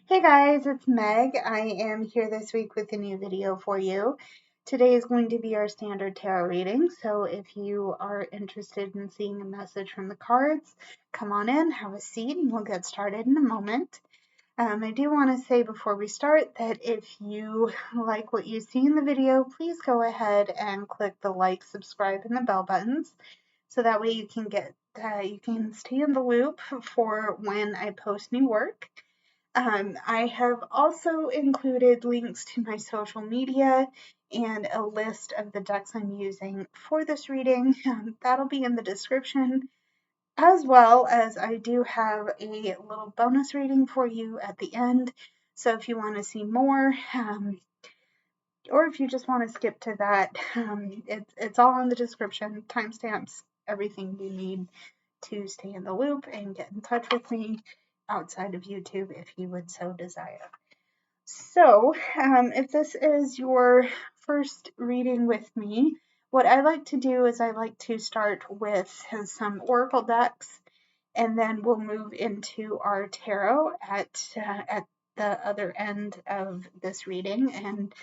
Hey guys, it's Meg. I am here this week with a new video for you. Today is going to be our standard tarot reading, so if you are interested in seeing a message from the cards, come on in, have a seat, and we'll get started in a moment. I do want to say before we start that if you like what you see in the video, please go ahead and click the like, subscribe, and the bell buttons, so that way you can stay in the loop for when I post new work. I have also included links to my social media and a list of the decks I'm using for this reading. That'll be in the description, as well as I do have a little bonus reading for you at the end. So if you want to see more, or if you just want to skip to that, it's all in the description, timestamps, everything you need to stay in the loop and get in touch with me outside of YouTube if you would so desire. So, if this is your first reading with me, what I like to do is I like to start with some oracle decks, and then we'll move into our tarot at the other end of this reading. And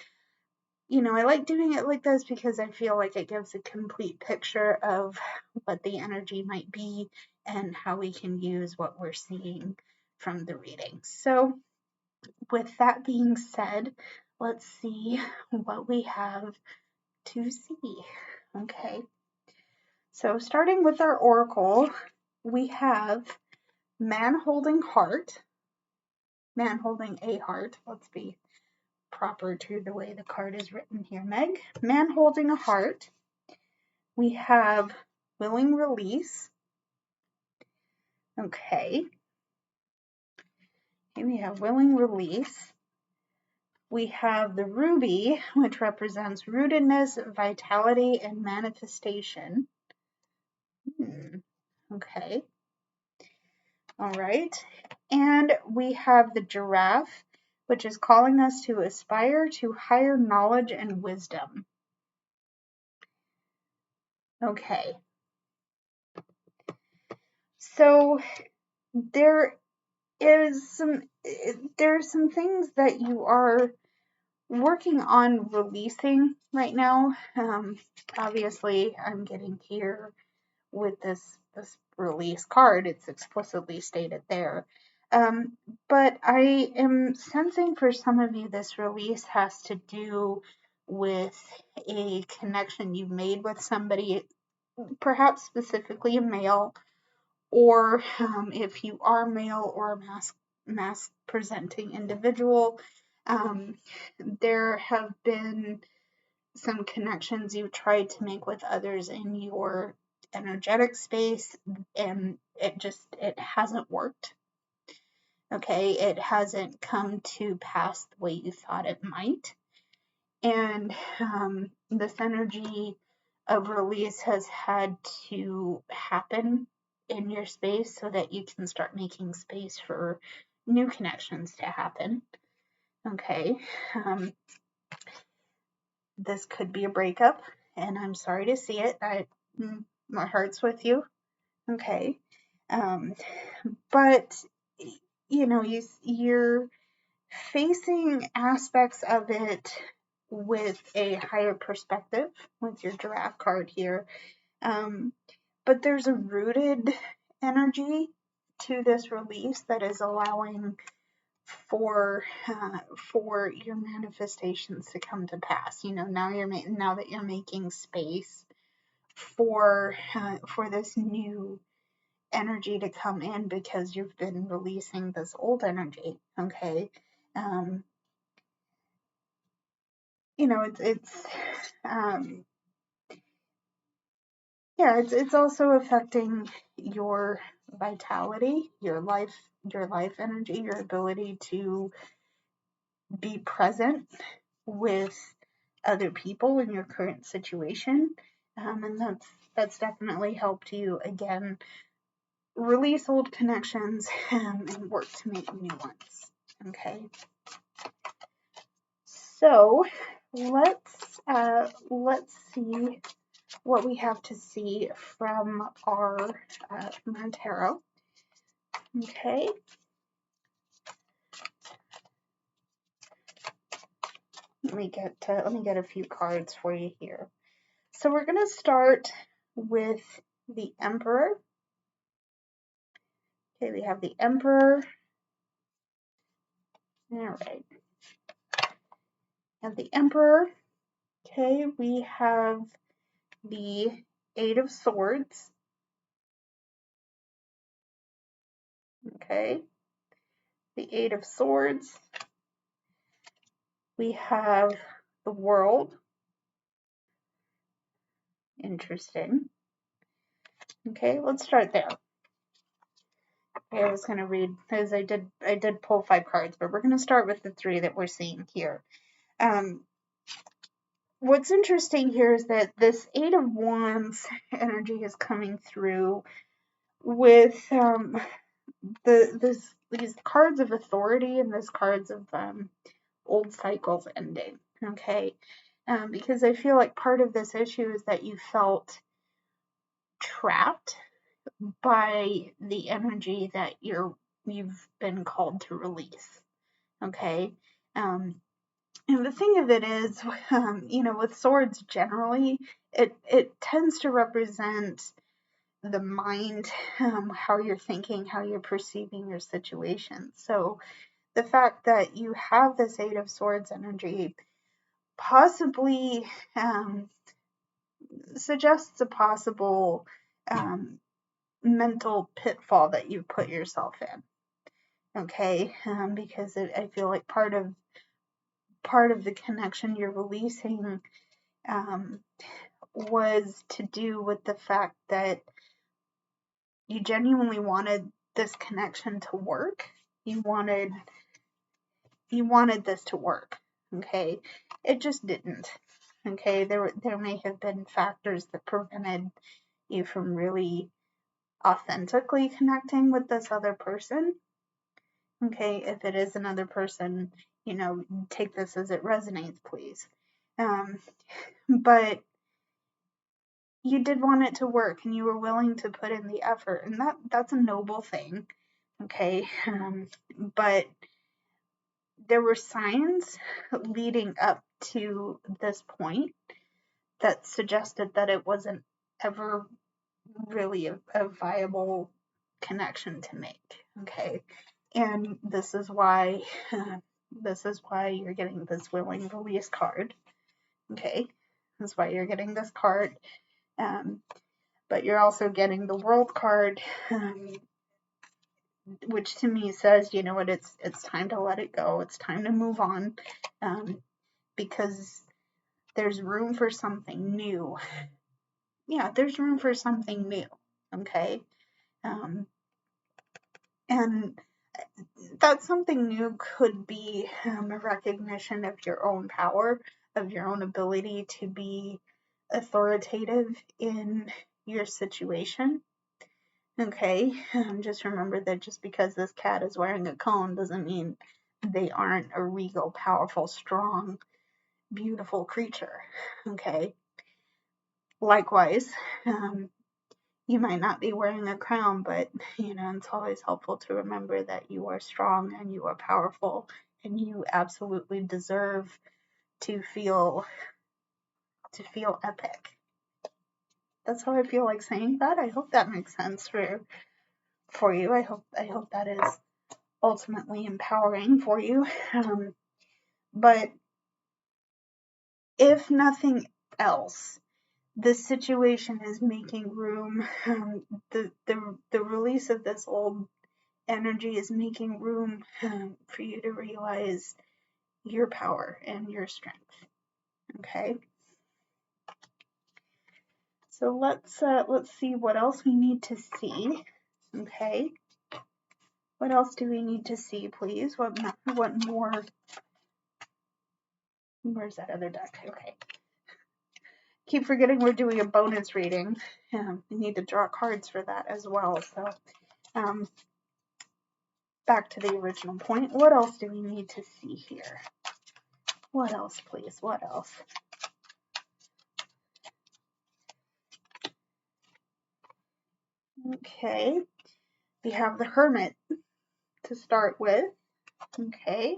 I like doing it like this because I feel like it gives a complete picture of what the energy might be and how we can use what we're seeing from the reading. So, with that being said, let's see what we have to see. Okay, so starting with our oracle, we have man holding heart, man holding a heart. Let's be proper to the way the card is written here, Meg. Man holding a heart. We have willing release. Okay. Here we have willing release. We have the ruby, which represents rootedness, vitality, and manifestation. Okay. All right. And we have the giraffe, which is calling us to aspire to higher knowledge and wisdom. Okay. So there's some things that you are working on releasing right now. Obviously, I'm getting here with this release card. It's explicitly stated there. But I am sensing for some of you this release has to do with a connection you've made with somebody, perhaps specifically a male, or if you are male or a mask presenting individual, there have been some connections you've tried to make with others in your energetic space, and it hasn't worked. Okay, it hasn't come to pass the way you thought it might. And this energy of release has had to happen in your space so that you can start making space for new connections to happen. Okay, this could be a breakup, and I'm sorry to see it. My heart's with you. Okay, but you're facing aspects of it with a higher perspective with your giraffe card here. But there's a rooted energy to this release that is allowing for your manifestations to come to pass. Now that you're making space for this new energy to come in because you've been releasing this old energy. Okay. It's also affecting your vitality, your life energy, your ability to be present with other people in your current situation. And that's definitely helped you again release old connections and work to make new ones. Okay. So let's see what we have to see from our tarot. Okay. let me get a few cards for you here. So we're going to start with the Emperor. Okay, we have the Emperor. All right. And the Emperor. Okay, we have the Eight of Swords. Okay, the Eight of Swords. We have the World. Interesting. Okay, let's start there. Okay, I was going to read, because I did pull 5 cards, but we're going to start with the 3 that we're seeing here. What's interesting here is that this Eight of Wands energy is coming through with these cards of authority and these cards of old cycles ending. Okay, because I feel like part of this issue is that you felt trapped by the energy that you've been called to release. Okay, and the thing of it is, with swords generally, it tends to represent the mind, how you're thinking, how you're perceiving your situation. So the fact that you have this Eight of Swords energy possibly suggests a possible mental pitfall that you put yourself in. Okay, because I feel like part of the connection you're releasing was to do with the fact that you genuinely wanted this connection to work. You wanted this to work. Okay, it just didn't. Okay, there may have been factors that prevented you from really authentically connecting with this other person. Okay, if it is another person, take this as it resonates, please. But you did want it to work, and you were willing to put in the effort, and that's a noble thing. Okay, but there were signs leading up to this point that suggested that it wasn't ever really a viable connection to make. Okay, and this is why you're getting this willing release card. Okay, that's why you're getting this card, but you're also getting the World card, which to me says, you know what, it's time to let it go. It's time to move on, because there's room for something new. Yeah, there's room for something new. Okay, and that something new could be a recognition of your own power, of your own ability to be authoritative in your situation. Okay, just remember that just because this cat is wearing a cone doesn't mean they aren't a regal, powerful, strong, beautiful creature. Okay, likewise, you might not be wearing a crown, but it's always helpful to remember that you are strong and you are powerful, and you absolutely deserve to feel epic. That's how I feel like saying that. I hope that makes sense for you. I hope that is ultimately empowering for you. But if nothing else, this situation is making room. The release of this old energy is making room for you to realize your power and your strength. Okay. So let's see what else we need to see. Okay. What else do we need to see, please? What more? Where's that other deck? Okay. Keep forgetting we're doing a bonus reading. We need to draw cards for that as well. So, back to the original point. What else do we need to see here? What else, please? What else? Okay. We have the Hermit to start with. Okay.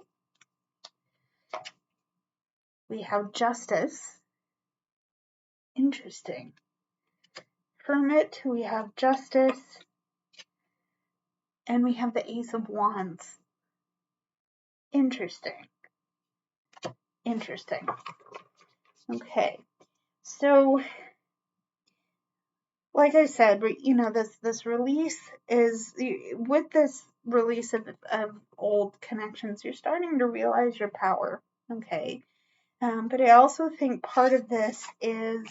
We have Justice. Interesting. Hermit, we have Justice, and we have the Ace of Wands. Interesting. Interesting. Okay. So, like I said, this release is, with this release of old connections, you're starting to realize your power. Okay. But I also think part of this is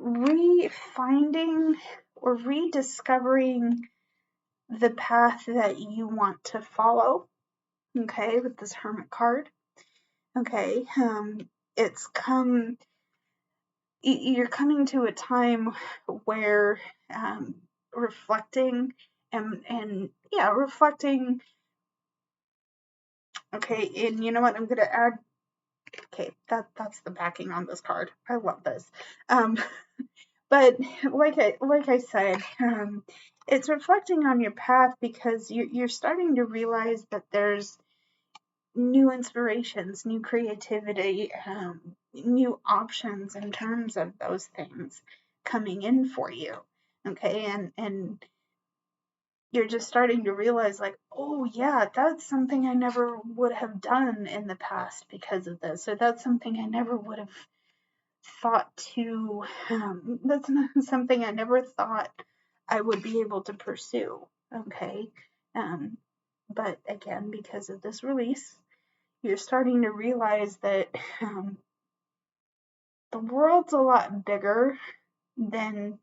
refinding or rediscovering the path that you want to follow. Okay, with this Hermit card. Okay, you're coming to a time where reflecting and yeah, reflecting. Okay, and you know what? I'm gonna add. Okay, that's the backing on this card. I love this. But like I said, it's reflecting on your path because you're starting to realize that there's new inspirations, new creativity, new options in terms of those things coming in for you. Okay, and you're just starting to realize, like, oh yeah, that's something I never would have done in the past because of this, or that's something I never would have thought to, that's not something I never thought I would be able to pursue. Okay, but again, because of this release, you're starting to realize that the world's a lot bigger than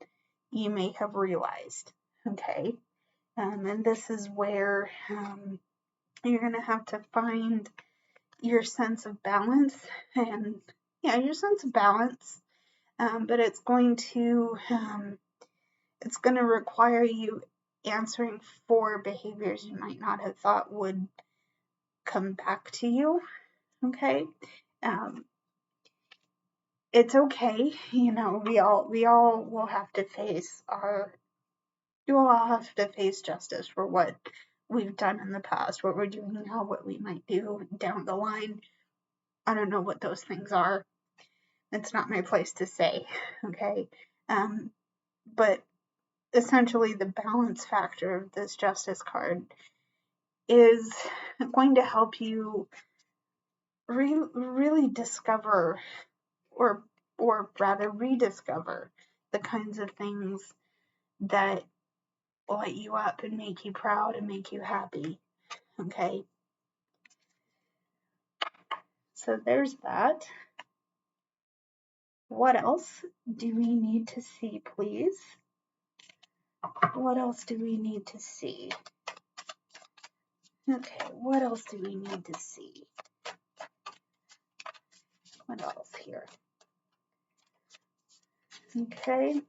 you may have realized. Okay, and this is where you're going to have to find your sense of balance, and yeah, your sense of balance. But it's going to require you answering for behaviors you might not have thought would come back to you. Okay, it's okay. We all will have to face justice for what we've done in the past, what we're doing now, what we might do down the line. I don't know what those things are. It's not my place to say. Okay, but essentially the balance factor of this justice card is going to help you really discover, or rather rediscover, the kinds of things that light you up and make you proud and make you happy. Okay, so there's that. What else do we need to see, please? What else do we need to see? Okay, what else do we need to see? What else here? Okay.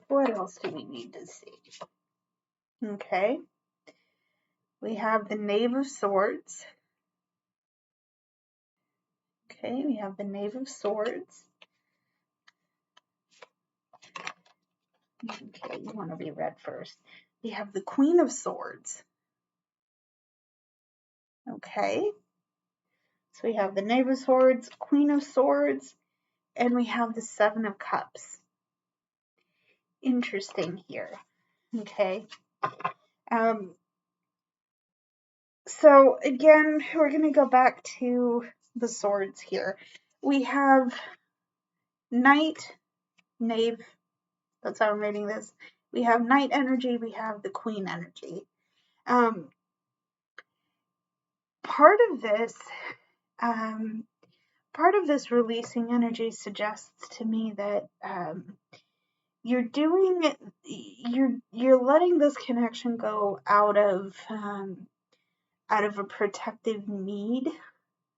What else do we need to see? Okay. We have the Knave of Swords. Okay, we have the Knave of Swords. Okay, you want to be read first. We have the Queen of Swords. Okay. So we have the Knave of Swords, Queen of Swords, and we have the Seven of Cups. Interesting here. Okay. So again, we're going to go back to the swords here. We have Knight, Knave, that's how I'm reading this. We have Knight energy, we have the Queen energy. Part of this releasing energy suggests to me that you're letting this connection go out of a protective need.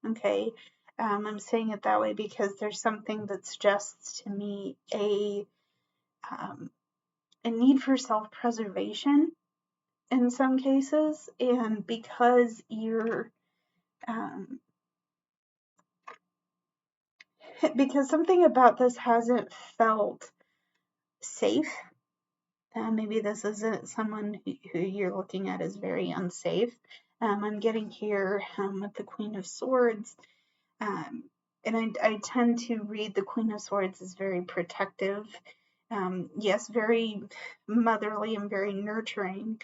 Okay, I'm saying it that way because there's something that suggests to me a need for self-preservation in some cases, and because because something about this hasn't felt safe Maybe this isn't someone who you're looking at as very unsafe. I'm getting here with the Queen of Swords. And I tend to read the Queen of Swords as very protective. Yes, very motherly and very nurturing.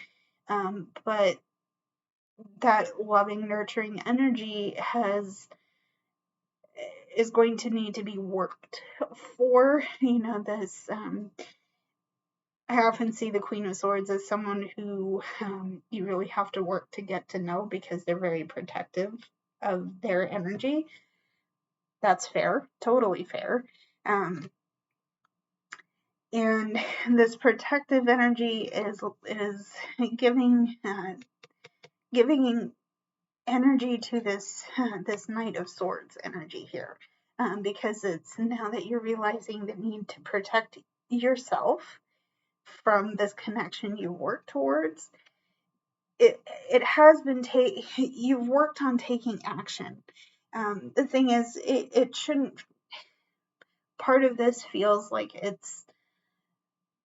But that loving, nurturing energy is going to need to be worked for. This I often see the Queen of Swords as someone who you really have to work to get to know, because they're very protective of their energy. That's fair, totally fair. And this protective energy is giving energy to this Knight of Swords energy here, because it's now that you're realizing the need to protect yourself from this connection you work towards. It has been you've worked on taking action. The thing is, it shouldn't. Part of this feels like it's,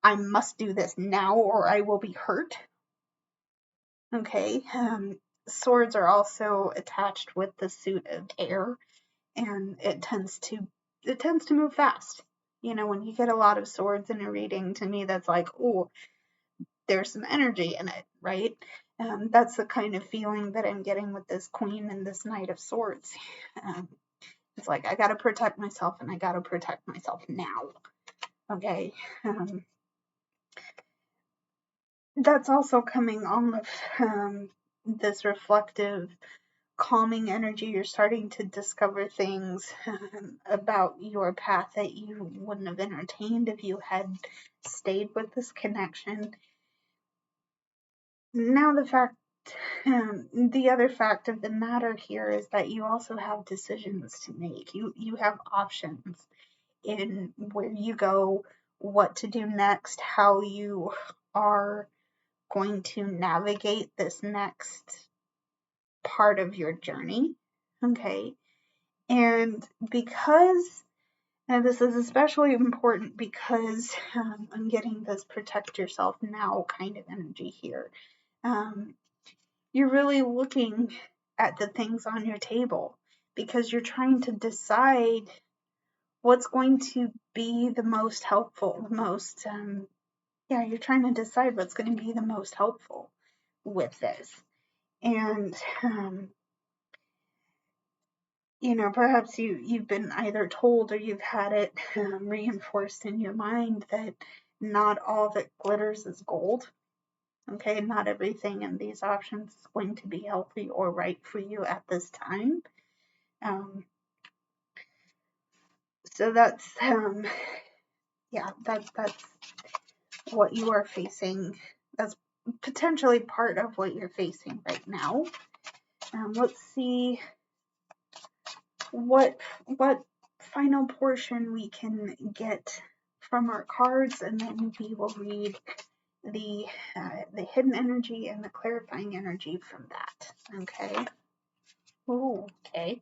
I must do this now or I will be hurt. Okay. Swords are also attached with the suit of air, and it tends to move fast. When you get a lot of swords in a reading, to me that's like, oh, there's some energy in it, right? That's the kind of feeling that I'm getting with this Queen and this Knight of Swords. It's like, I gotta protect myself, and I gotta protect myself now. Okay. That's also coming on of this reflective, calming energy. You're starting to discover things about your path that you wouldn't have entertained if you had stayed with this connection. Now the other fact of the matter here is that you also have decisions to make. You have options in where you go, what to do next, how you are going to navigate this next part of your journey. Okay. And this is especially important because I'm getting this protect yourself now kind of energy here. You're really looking at the things on your table because you're trying to decide what's going to be the most helpful, you're trying to decide what's going to be the most helpful with this. And, perhaps you've been either told or you've had it reinforced in your mind that not all that glitters is gold. Okay, not everything in these options is going to be healthy or right for you at this time. So that's that's what you are facing. That's potentially part of what you're facing right now. Let's see what final portion we can get from our cards, and then we will read the hidden energy and the clarifying energy from that. Okay. Ooh, okay.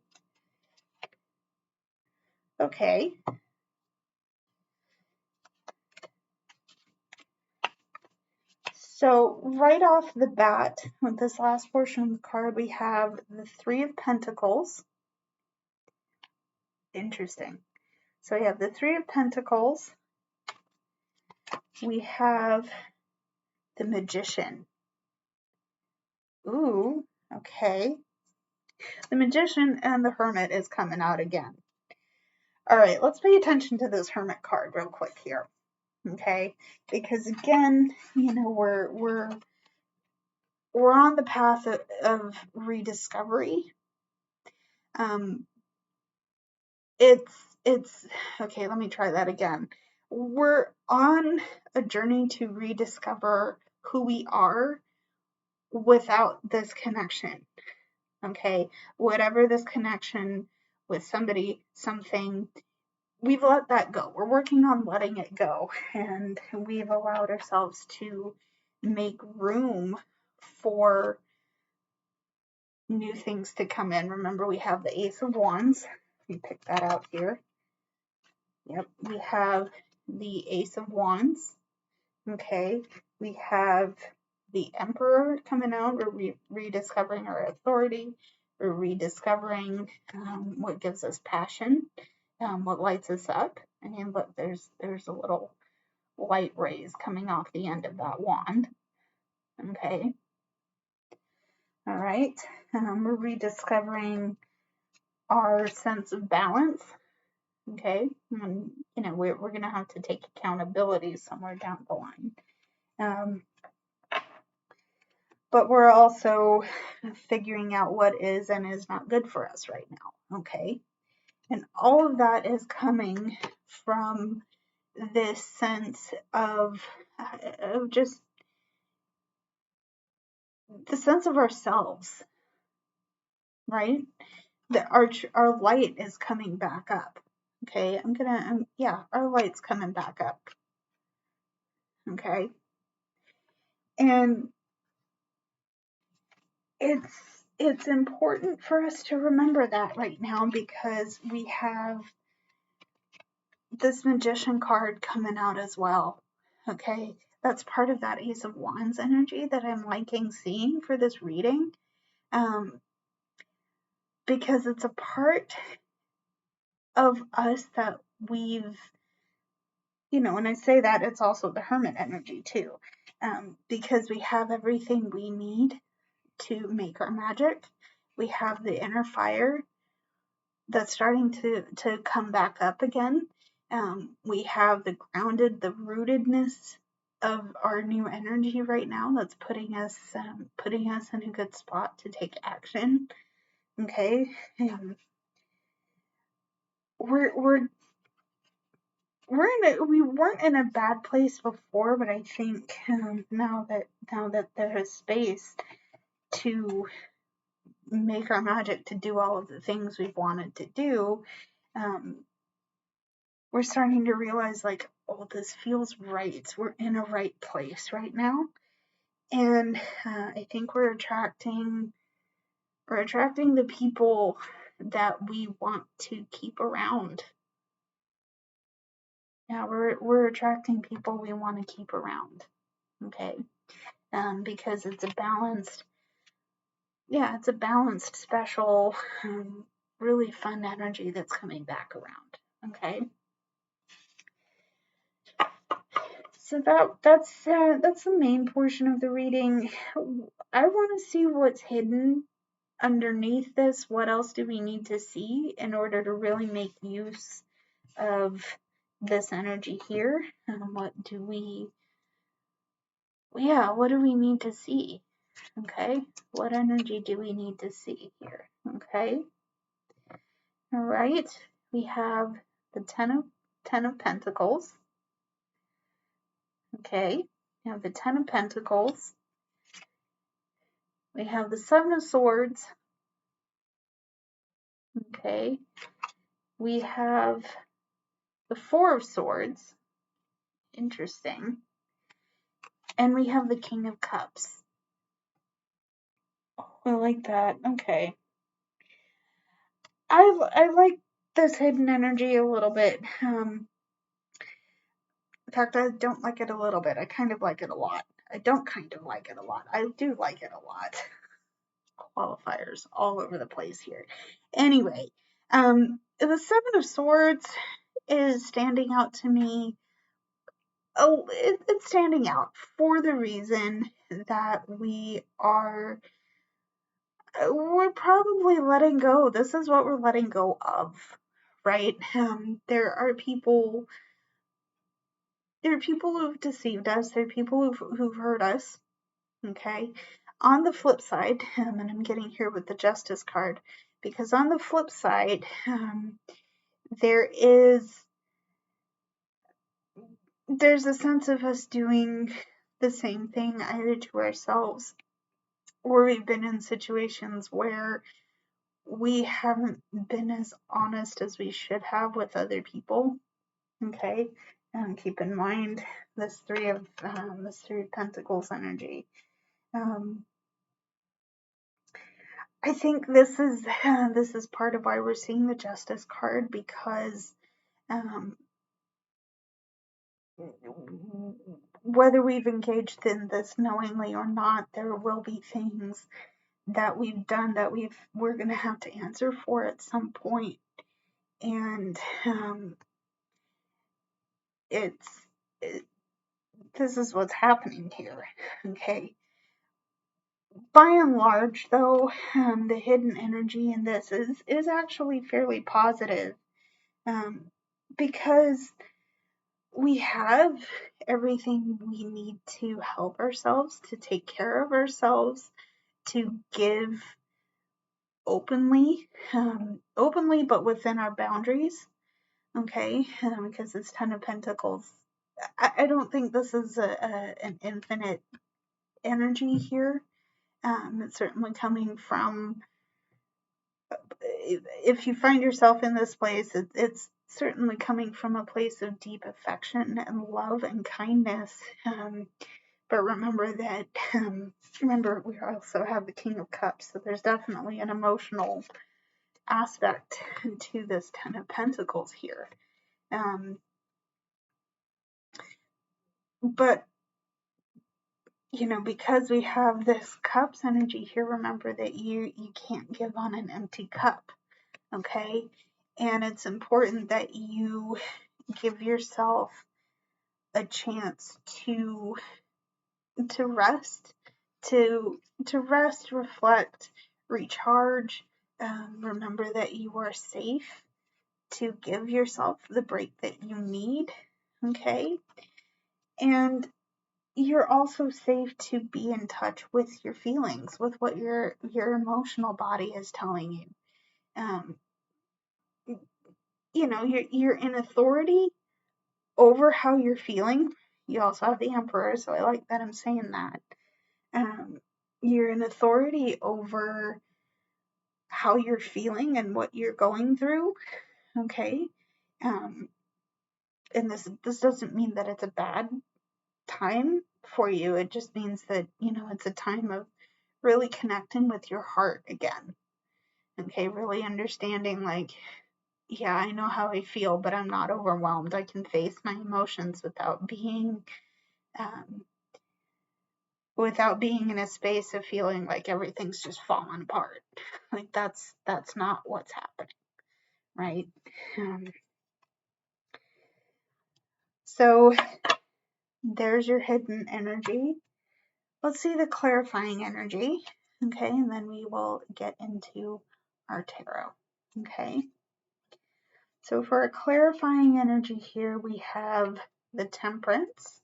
Okay. So right off the bat, with this last portion of the card, we have the Three of Pentacles. Interesting. So we have the Three of Pentacles. We have the Magician. Ooh, okay. The Magician and the Hermit is coming out again. All right, let's pay attention to this Hermit card real quick here. Okay, because again, we're on the path of rediscovery. It's okay, let me try that again. We're on a journey to rediscover who we are without this connection. Okay, whatever this connection with somebody, something, we've let that go. We're working on letting it go, and we've allowed ourselves to make room for new things to come in. Remember, we have the Ace of Wands. Let me pick that out here. Yep, we have the Ace of Wands. Okay, we have the Emperor coming out. We're rediscovering our authority. We're rediscovering what gives us passion, what lights us up. And look, there's a little light rays coming off the end of that wand. Okay, all right. We're rediscovering our sense of balance. Okay, and we're going to have to take accountability somewhere down the line. But we're also figuring out what is and is not good for us right now. Okay, and all of that is coming from this sense of just the sense of ourselves, right? That our light is coming back up. Okay, our light's coming back up. Okay, and it's important for us to remember that right now, because we have this Magician card coming out as well. Okay, that's part of that Ace of Wands energy that I'm liking seeing for this reading, because it's a part of us that we've, when I say that, it's also the Hermit energy too, because we have everything we need to make our magic. We have the inner fire that's starting to come back up again. We have the grounded, the rootedness of our new energy right now that's putting us in a good spot to take action. Okay, we weren't in a bad place before, but I think now that there is space to make our magic, to do all of the things we've wanted to do, we're starting to realize, like, oh, this feels right. We're in a right place right now, and I think we're attracting the people that we want to keep around. Yeah, we're attracting people we want to keep around. Okay, because it's a balanced, special, really fun energy that's coming back around. Okay. So that's the main portion of the reading. I want to see what's hidden underneath this. What else do we need to see in order to really make use of this energy here? What do we need to see? Okay, what energy do we need to see here? Okay, all right. We have the Ten of Pentacles. Okay, we have the Ten of Pentacles. We have the Seven of Swords. Okay, we have the Four of Swords. Interesting. And we have the King of Cups. Oh, I like that. Okay. I like this hidden energy a little bit. In fact, I don't like it a little bit. I kind of like it a lot. I don't kind of like it a lot. I do like it a lot. Qualifiers all over the place here. Anyway, the Seven of Swords is standing out to me. Oh, it's standing out for the reason that we're probably letting go. This is what we're letting go of, right? There are people who've deceived us. There are people who've hurt us. Okay. On the flip side, and I'm getting here with the Justice card, because on the flip side, there's a sense of us doing the same thing either to ourselves, or we've been in situations where we haven't been as honest as we should have with other people. Okay, and keep in mind this Three of Pentacles energy. I think this is part of why we're seeing the Justice card, because whether we've engaged in this knowingly or not, there will be things that we've done that we're going to have to answer for at some point. And this is what's happening here. Okay. By and large, though, the hidden energy in this is actually fairly positive, because we have everything we need to help ourselves, to take care of ourselves, to give openly, but within our boundaries. Okay, because it's Ten of Pentacles. I don't think this is an infinite energy here. It's certainly coming from, if you find yourself in this place, it's certainly coming from a place of deep affection and love and kindness. But remember that, remember, we also have the King of Cups, so there's definitely an emotional aspect to this Ten of Pentacles here. But, because we have this Cups energy here, remember that you can't give on an empty cup, okay? And it's important that you give yourself a chance to rest, to rest, reflect, recharge. Remember that you are safe to give yourself the break that you need, okay? And you're also safe to be in touch with your feelings, with what your emotional body is telling you. You're in authority over how you're feeling. You also have the Emperor, so I like that I'm saying that. You're in authority over how you're feeling and what you're going through, okay? And this doesn't mean that it's a bad time for you. It just means that, it's a time of really connecting with your heart again, okay? Really understanding, like, yeah, I know how I feel, but I'm not overwhelmed. I can face my emotions without being in a space of feeling like everything's just falling apart. Like that's not what's happening, right? So there's your hidden energy. Let's see the clarifying energy, okay? And then we will get into our tarot, okay? So for a clarifying energy here, we have the Temperance.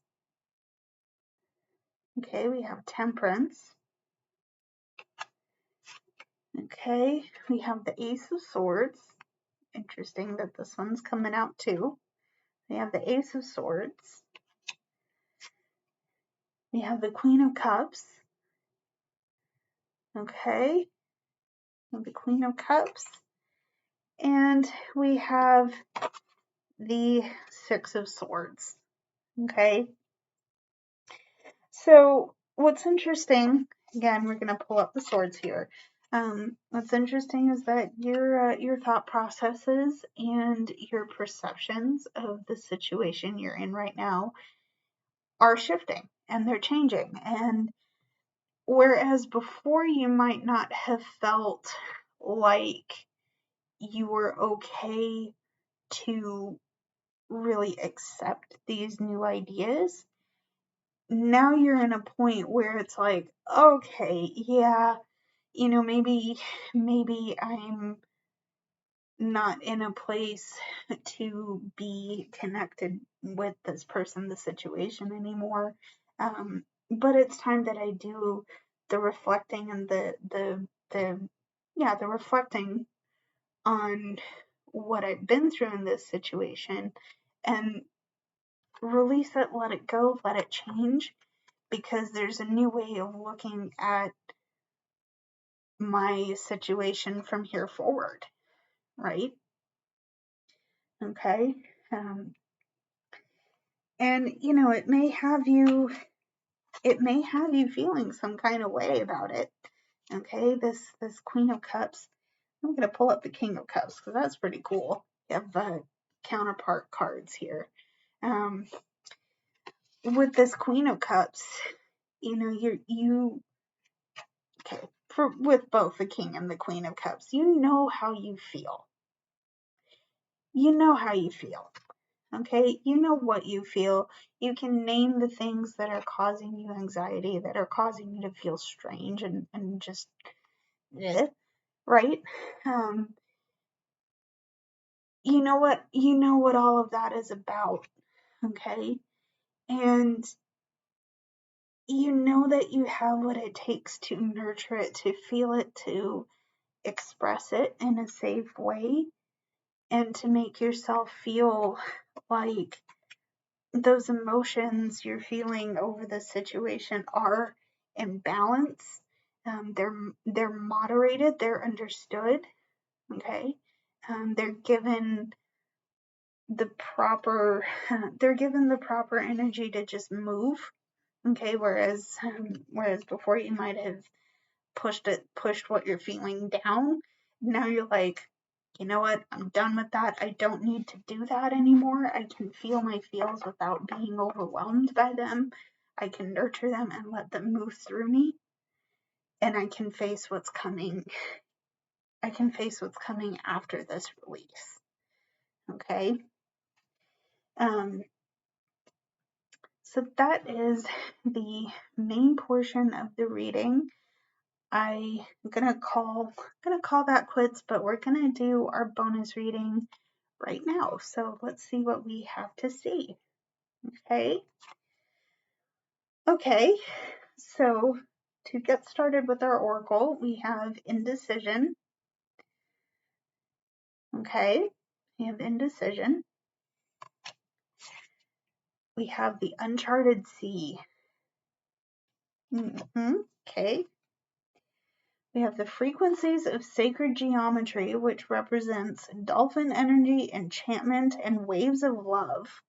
Okay, we have Temperance. Okay, we have the Ace of Swords. Interesting that this one's coming out too. We have the Ace of Swords. We have the Queen of Cups. Okay, the Queen of Cups. And we have the Six of Swords. Okay, so what's interesting, again, we're going to pull up the swords here. What's interesting is that your thought processes and your perceptions of the situation you're in right now are shifting and they're changing. And whereas before you might not have felt like you were okay to really accept these new ideas, now you're in a point where it's like, okay, yeah, maybe I'm not in a place to be connected with this person, the situation anymore. But it's time that I do the reflecting and the reflecting on what I've been through in this situation and release it, let it go, let it change, because there's a new way of looking at my situation from here forward, right? Okay. And it may have you feeling some kind of way about it. Okay, this Queen of Cups. I'm gonna pull up the King of Cups because that's pretty cool. You have the counterpart cards here. with this Queen of Cups, okay, with both the King and the Queen of Cups, you know how you feel. You know how you feel. Okay, you know what you feel. You can name the things that are causing you anxiety, that are causing you to feel strange and just, right? You know what all of that is about, okay? And you know that you have what it takes to nurture it, to feel it, to express it in a safe way, and to make yourself feel like those emotions you're feeling over the situation are in balance. They're moderated, they're understood, okay? They're given the proper they're given the proper energy to just move, okay? Whereas before you might have pushed what you're feeling down. Now you're like, you know what? I'm done with that. I don't need to do that anymore. I can feel my feels without being overwhelmed by them. I can nurture them and let them move through me. And I can face what's coming. I can face what's coming after this release. Okay? So that is the main portion of the reading. I'm gonna call that quits, but we're gonna do our bonus reading right now. So let's see what we have to see. Okay, so to get started with our oracle, we have indecision. Okay, we have indecision. We have the uncharted sea. Okay. We have the frequencies of sacred geometry, which represents dolphin energy, enchantment, and waves of love.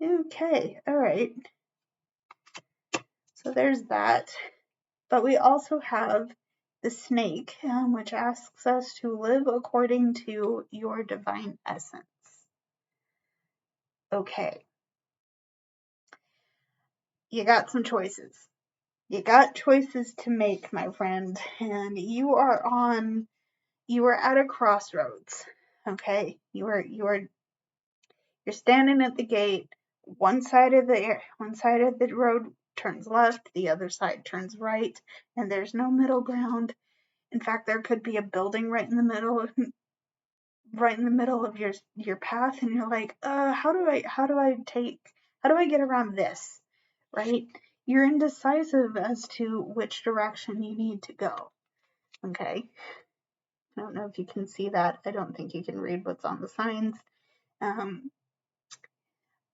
Okay, all right. So there's that. But we also have the snake, which asks us to live according to your divine essence. Okay. You got some choices. You got choices to make, my friend, and you are at a crossroads. Okay? You're standing at the gate. One side of the road turns left, the other side turns right, and there's no middle ground. In fact, there could be a building right in the middle of your path, and you're like, how do I get around this? Right? You're indecisive as to which direction you need to go. Okay? I don't know if you can see that. I don't think you can read what's on the signs.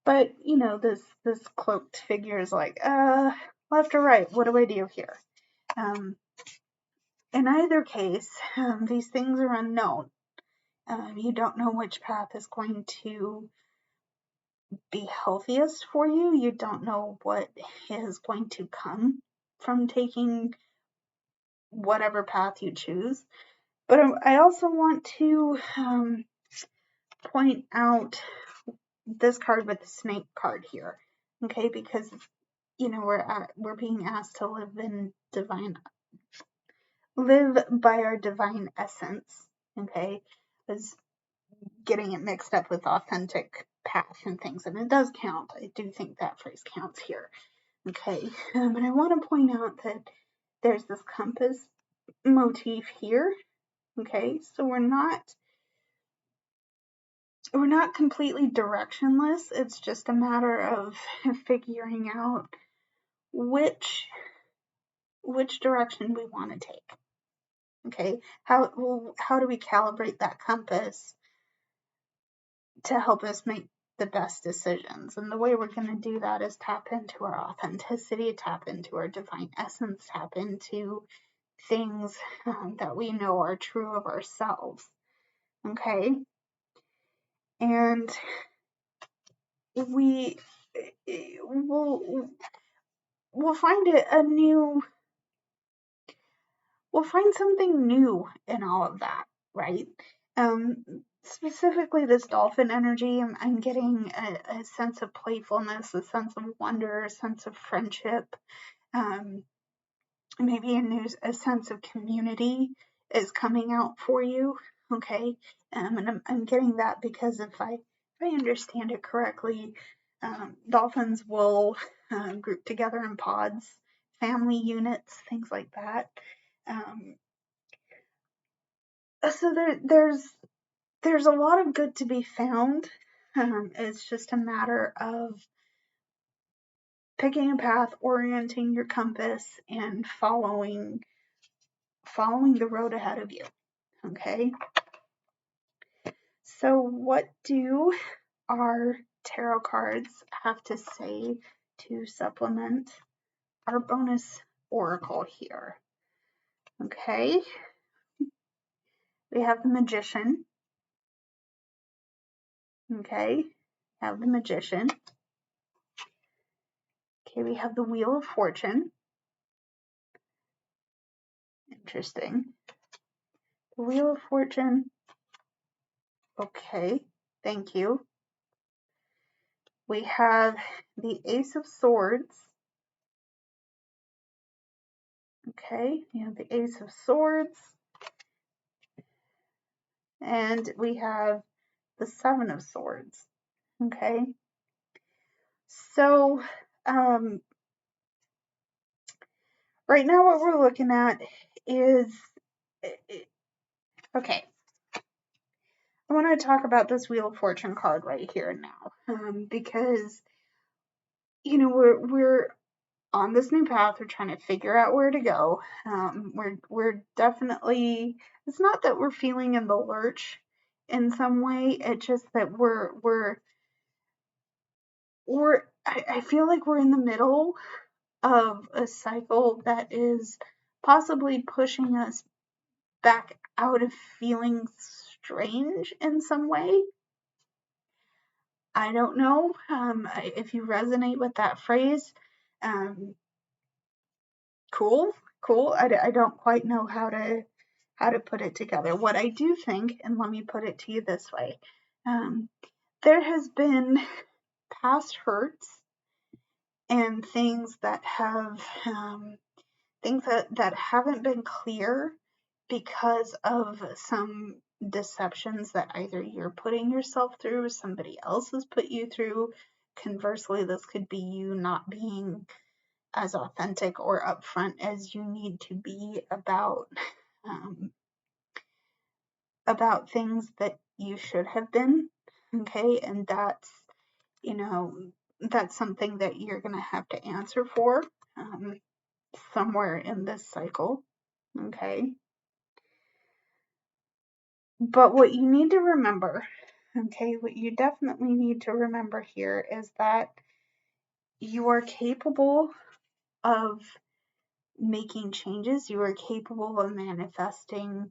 But this cloaked figure is like, left or right, what do I do here? In either case, these things are unknown. You don't know which path is going to be healthiest for you. You don't know what is going to come from taking whatever path you choose. But I also want to point out this card with the snake card here, okay? Because we're being asked to live by our divine essence, okay? I was getting it mixed up with authentic path and things, and it does count. I do think that phrase counts here, okay? But I want to point out that there's this compass motif here, okay? So we're not completely directionless. It's just a matter of figuring out which direction we want to take. Okay, how do we calibrate that compass to help us make the best decisions? And the way we're going to do that is tap into our authenticity, tap into our divine essence, tap into things that we know are true of ourselves. Okay, and we'll find we'll find something new in all of that, right? specifically this dolphin energy. I'm getting a sense of playfulness, a sense of wonder, a sense of friendship, um, maybe a sense of community is coming out for you. Okay, and I'm getting that because if I understand it correctly, dolphins will group together in pods, family units, things like that. Um, so there's a lot of good to be found. It's just a matter of picking a path, orienting your compass, and following the road ahead of you. Okay. So what do our tarot cards have to say to supplement our bonus oracle here? Okay. We have the Magician. Okay. We have the Magician. Okay, we have the Wheel of Fortune. Interesting. The Wheel of Fortune. Okay, thank you. We have the Ace of Swords. Okay, we have the Ace of Swords. And we have the Seven of Swords. Okay. So, right now what we're looking at is, okay, I want to talk about this Wheel of Fortune card right here now, because, you know, we're on this new path. We're trying to figure out where to go. We're definitely, it's not that we're feeling in the lurch in some way. It's just that I feel like we're in the middle of a cycle that is possibly pushing us back out of feeling strange in some way. I don't know if you resonate with that phrase. Cool. I don't quite know how to put it together. What I do think, and let me put it to you this way, there has been past hurts and things that have things that haven't been clear because of some deceptions that either you're putting yourself through, somebody else has put you through. Conversely, this could be you not being as authentic or upfront as you need to be about things that you should have been. Okay, and that's, you know, that's something that you're gonna have to answer for somewhere in this cycle. Okay. But what you need to remember, okay, what you definitely need to remember here is that you are capable of making changes. You are capable of manifesting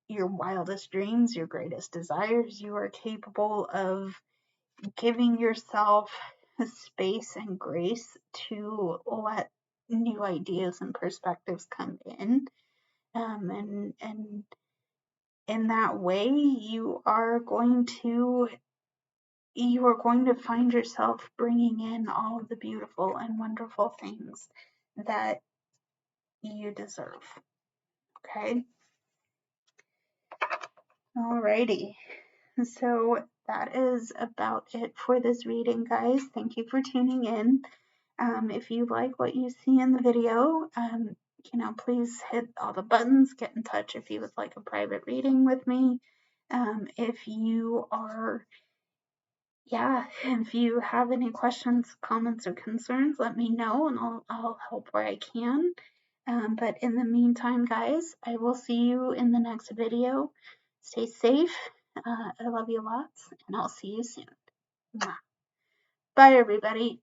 your wildest dreams, your greatest desires. You are capable of giving yourself space and grace to let new ideas and perspectives come in. And in that way, you are going to find yourself bringing in all of the beautiful and wonderful things that you deserve. Okay? Alrighty. So that is about it for this reading, guys. Thank you for tuning in. If you like what you see in the video, you know, please hit all the buttons. Get in touch if you would like a private reading with me. If you are if you have any questions, comments, or concerns, let me know and I'll help where I can. But in the meantime, guys, I will see you in the next video. Stay safe. I love you lots, and I'll see you soon. Bye, everybody.